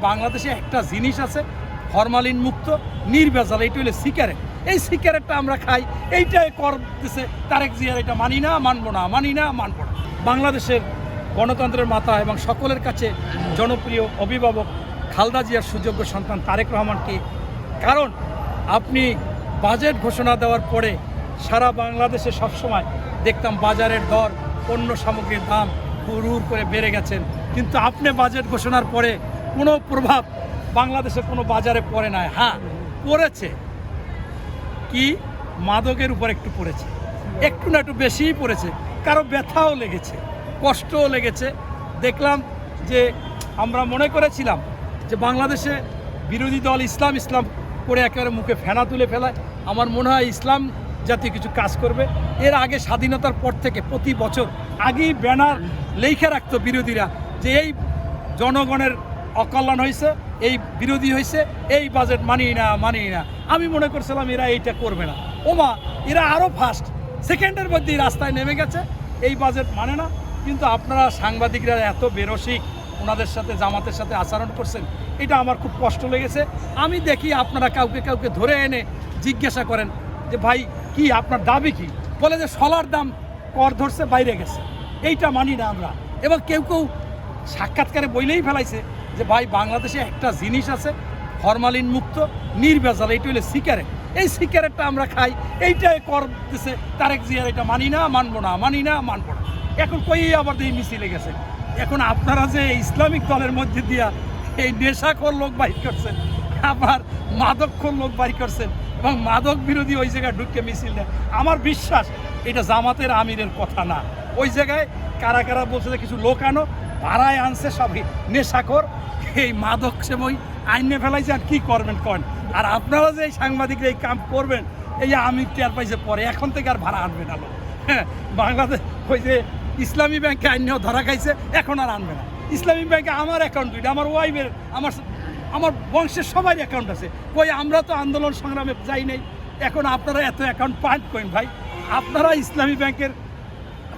বাংলাদেশে একটা জিনিস আছে ফরমালিন মুক্ত নির্ভেজাল, এইটা হলো সিগারেট। এই সিগারেটটা আমরা খাই, এইটাই কর দিছে তারেক জিয়ার, এটা মানি না, মানবো না, মানি না, মানবো না। বাংলাদেশের গণতন্ত্রের মাতা এবং সকলের কাছে জনপ্রিয় অভিভাবক খালেদা জিয়ার সুযোগ্য সন্তান তারেক রহমানকে, কারণ আপনি বাজেট ঘোষণা দেওয়ার পরে সারা বাংলাদেশে সবসময় দেখতাম বাজারের দর, পণ্য সামগ্রীর দাম হুড় করে বেড়ে গেছেন, কিন্তু আপনি বাজেট ঘোষণার পরে কোনো প্রভাব বাংলাদেশে কোনো বাজারে পড়ে নাই। হ্যাঁ পড়েছে, কি মাদকের উপর একটু পড়েছে, একটু না একটু বেশিই পড়েছে, কারো ব্যথাও লেগেছে, কষ্টও লেগেছে। দেখলাম যে আমরা মনে করেছিলাম যে বাংলাদেশে বিরোধী দল ইসলাম ইসলাম করে একেবারে মুখে ফেনা তুলে ফেলায়, আমার মনে হয় ইসলাম জাতীয় কিছু কাজ করবে। এর আগে স্বাধীনতার পর থেকে প্রতি বছর আগেই ব্যানার লেখা রাখতো বিরোধীরা যে এই জনগণের অকল্যাণ হয়েছে, এই বিরোধী হয়েছে, এই বাজেট মানি না, মানি না। আমি মনে করছিলাম এরা এইটা করবে না, ওমা এরা আরও ফাস্ট, সেকেন্ডের মধ্যেই রাস্তায় নেমে গেছে, এই বাজেট মানে না। কিন্তু আপনারা সাংবাদিকরা এত বেরসিক ওনাদের সাথে জামাতের সাথে আচরণ করছেন, এটা আমার খুব কষ্ট লেগেছে। আমি দেখি আপনারা কাউকে কাউকে ধরে এনে জিজ্ঞাসা করেন যে ভাই কি আপনার দাবি কি, বলে যে সলার দাম কর ধরছে বাইরে গেছে, এইটা মানি না আমরা। এবং কেউ কেউ সাক্ষাৎকারে বইলেই ফেলাইছে যে ভাই বাংলাদেশে একটা জিনিস আছে ফরমালিন মুক্ত নির্ভেজাল, এইটা হলো সিগারেট। এই সিগারেটটা আমরা খাই, এইটাই কর দিছে তারেক জিয়ার, এটা মানি না, মানবো না, মানি না, মানবো না। এখন কই আবার এই মিছিলে গেছে। এখন আপনারা যে ইসলামিক দলের মধ্যে দিয়া এই নেশাখোর লোক বাইর করছেন, আবার মাদকখোর লোক বাইর করছেন, এবং মাদক বিরোধী ওই জায়গায় ঢুকে মিছিল দেয়, আমার বিশ্বাস এটা জামাতের আমিরের কথা না। ওই জায়গায় কারা কারা বলছে যে কিছু লোক আনো, ভাড়ায় আনছে সবই নেশাখোর, এই মাদক সেমই আইনে ফেলাইছে, আর কী করবেন কন। আর আপনারা যে এই সাংবাদিকরা এই কাম করবেন, এই যে আমির টের পাইছে পরে, এখন থেকে আর ভাড়া আনবে না লোক। হ্যাঁ, বাংলাদেশ ওই যে ইসলামী ব্যাংকে আইনেও ধরা খাইছে, এখন আর আনবে না। ইসলামী ব্যাংকে আমার অ্যাকাউন্ট দুইটা, আমার ওয়াইফের, আমার বংশের সবাই অ্যাকাউন্ট আছে। কই আমরা তো আন্দোলন সংগ্রামে যাই নাই, এখন আপনারা এত অ্যাকাউন্ট পান কইন ভাই? আপনারা ইসলামী ব্যাংকের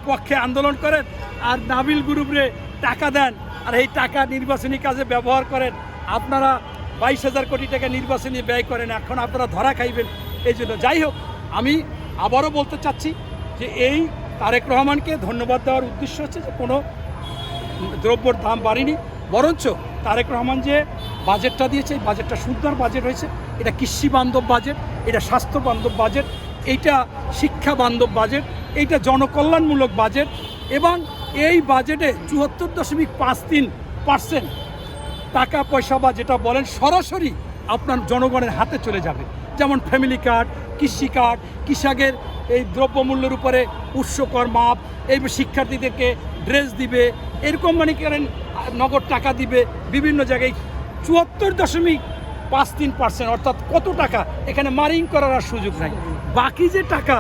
পক্ষে আন্দোলন করেন আর নাবিল গ্রুপরে টাকা দেন, আর এই টাকা নির্বাচনী কাজে ব্যবহার করেন। আপনারা 22,000 কোটি টাকা নির্বাচনী ব্যয় করেন, এখন আপনারা ধরা খাইবেন। এই জন্য যাই হোক, আমি আবারও বলতে চাচ্ছি যে এই তারেক রহমানকে ধন্যবাদ দেওয়ার উদ্দেশ্য হচ্ছে যে কোনো দ্রব্যর দাম বাড়েনি, বরঞ্চ তারেক রহমান যে বাজেটটা দিয়েছে, এই বাজেটটা সুন্দর বাজেট হয়েছে। এটা কৃষি বান্ধব বাজেট, এটা স্বাস্থ্য বান্ধব বাজেট, এইটা শিক্ষা বান্ধব বাজেট, এইটা জনকল্যাণমূলক বাজেট। এবং এই বাজেটে 74.53% টাকা পয়সা বা যেটা বলেন সরাসরি আপনার জনগণের হাতে চলে যাবে। যেমন ফ্যামিলি কার্ড, কৃষি কার্ড, কৃষকের এই দ্রব্যমূল্যের উপরে উৎসকর মাপ, এই শিক্ষার্থীদেরকে ড্রেস দিবে, এরকম মানে করেন নগদ টাকা দিবে বিভিন্ন জায়গায়। 74.53%, অর্থাৎ কত টাকা এখানে মারিং করার আর সুযোগ নাই। বাকি যে টাকা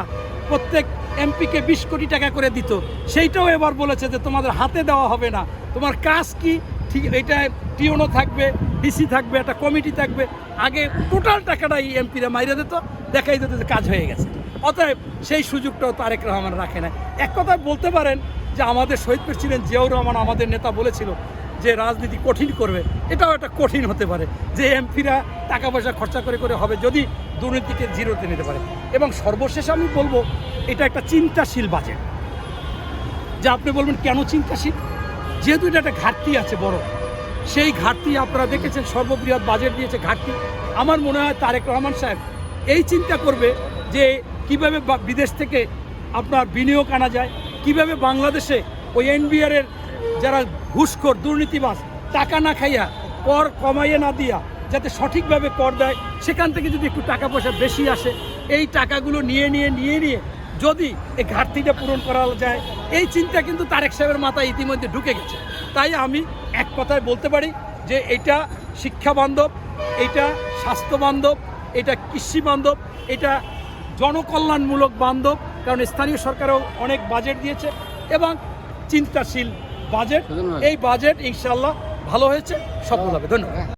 প্রত্যেক এমপিকে 20 কোটি টাকা করে দিত, সেইটাও এবার বলেছে যে তোমাদের হাতে দেওয়া হবে না, তোমার কাজ কি ঠিক, এটা টিওনো থাকবে, ডিসি থাকবে, একটা কমিটি থাকবে। আগে টোটাল টাকাটা এই এমপিরা মাইরে দিত, দেখাই দিত যে কাজ হয়ে গেছে। অতএব সেই সুযোগটাও তারেক রহমান রাখে না। এক কথায় বলতে পারেন যে আমাদের শহীদ প্রেসিডেন্ট জিয়াউর রহমান আমাদের নেতা বলেছিল যে রাজনীতি কঠিন করবে, এটাও একটা কঠিন হতে পারে যে এমপিরা টাকা পয়সা খরচা করে করে হবে যদি দুর্নীতিকে জিরোতে নিতে পারে। এবং সর্বশেষ আমি বলবো এটা একটা চিন্তাশীল বাজেট। যে আপনি বলবেন কেন চিন্তাশীল? যেহেতু এটা একটা ঘাটতি আছে বড়, সেই ঘাটতি আপনারা দেখেছেন, সর্ববৃহৎ বাজেট দিয়েছে ঘাটতি। আমার মনে হয় তারেক রহমান সাহেব এই চিন্তা করবে যে কীভাবে বিদেশ থেকে আপনার বিনিয়োগ আনা যায়, কিভাবে বাংলাদেশে ওই এনবিআরের যারা ঘুষখোর দুর্নীতিবাজ টাকা না খাইয়া, কর কমাইয়ে না দিয়া, যাতে সঠিকভাবে কর দেয়, সেখান থেকে যদি একটু টাকা পয়সা বেশি আসে, এই টাকাগুলো নিয়ে যদি এই ঘাটতিটা পূরণ করা যায়, এই চিন্তা কিন্তু তারেক সাহেবের মাথায় ইতিমধ্যে ঢুকে গেছে। তাই আমি এক কথায় বলতে পারি যে এটা শিক্ষা বান্ধব, এটা স্বাস্থ্য বান্ধব, এটা কৃষি বান্ধব, এটা জনকল্যাণমূলক বান্ধব, কারণ স্থানীয় সরকারও অনেক বাজেট দিয়েছে এবং চিন্তাশীল বাজেট। এই বাজেট ইনশাআল্লাহ ভালো হয়েছে, সফল হবে। ধন্যবাদ।